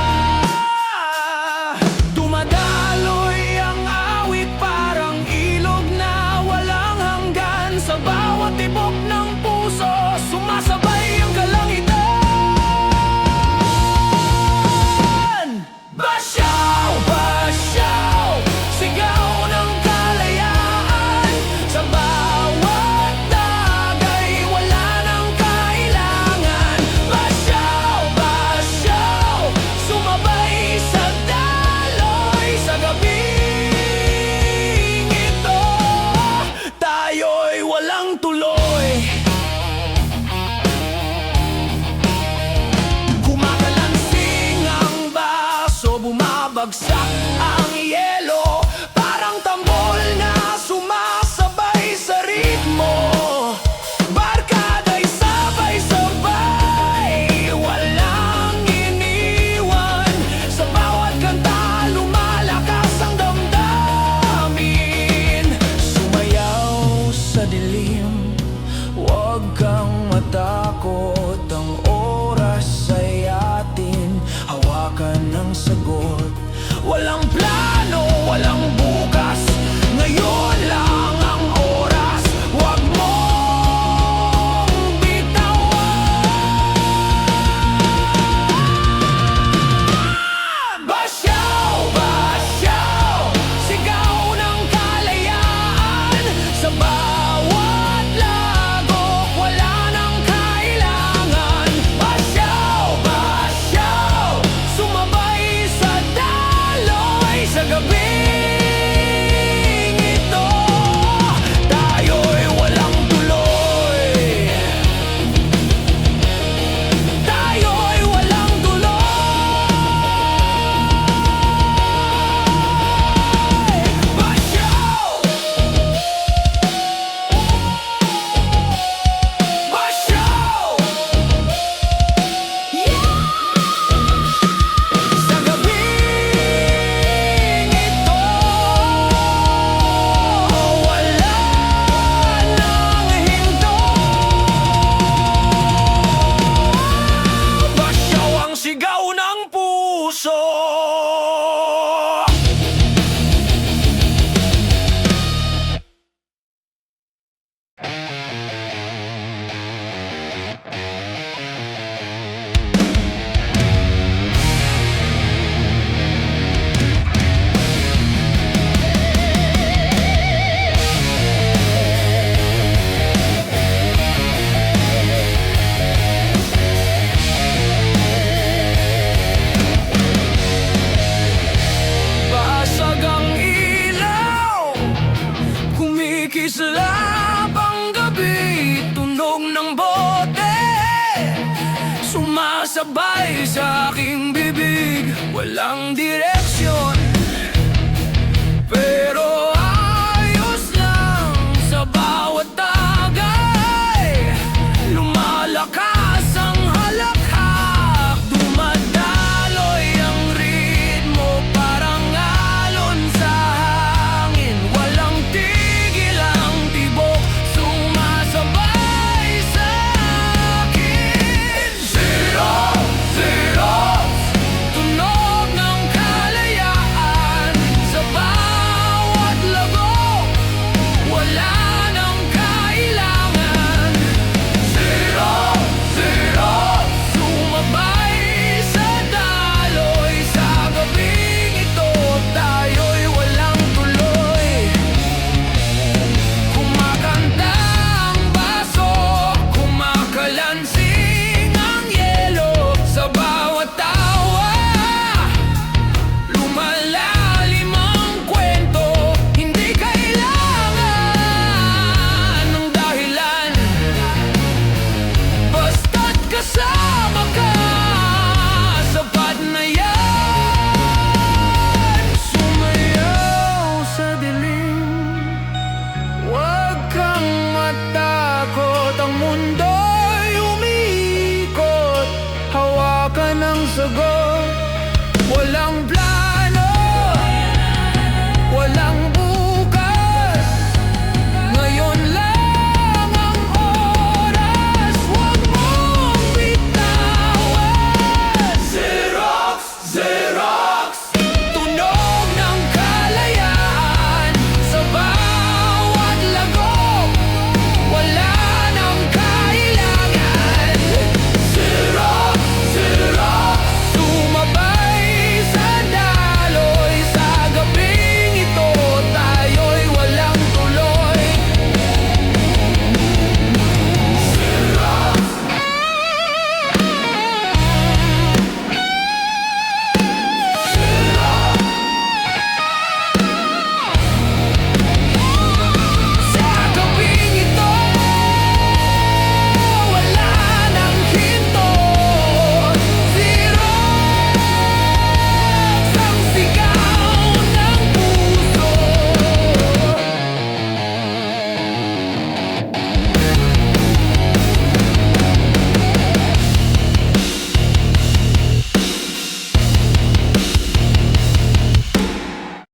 Dumadaloy ang awit parang ilog na walang hanggan. Sa bawat tibok ng puso, sumasabay ang kalangitan. Basyaw, basyaw, sigaw ng kalayaan. Sa bawat tagay, wala nang kailangan. Basyaw, basyaw, sumabay sa daloy. Sa gabing ito, tayo'y walang tuloy. Kumakalansing ang baso, bumabagsak ang yelo. Parang tambol na sumasabay sa ritmo. Barkada'y sabay-sabay, walang iniwan. Sa bawat kanta, lumalakas ang damdamin. Sumayaw sa dilim, huwag kang matakot. Ang oras ay atin, hawakan ng sagot. Walang plano, walang bukas, ngayon lang ang oras. Huwag mong bitawan. Basyaw, basyaw, sigaw ng kalayaan. Sa bawat lagok, wala nang kailangan. Basyaw, basyaw, sumabay sa daloy. Sa gabing ito, tayo'y walang tuloy. Tayo'y walang tuloy. Basyaw, basyaw, yeah. Sa gabing ito, wala nang hinto. Basyaw ang sigaw ng puso. Basag ang ilaw, kumikislap ang gabi. Tunog ng bote, sumasabay sa aking bibig. Walang direksyon, pero ayos lang. Sa bawat tagay, lumalakas ang halakhak. Dumadaloy ang ritmo, parang alon sa hangin. Walang tigil ang tibok, sumasabay sa akin. Zero, zero, tunog ng kalayaan. Sa bawat lagok, wala nang kailangan. Zero, zero, sumabay sa daloy. Sa gabing ito, tayo'y walang tuloy. Kumakanta ang baso, kumakalansing ang yelo. Sa bawat tawa, lumalalim ang kwento. Hindi kailangan ng dahilan, basta't kasama ka, sapat na yan. Sumayaw sa dilim, huwag kang matakot. Ang mundo'y umiikot, hawakan ang sagot. Walang plan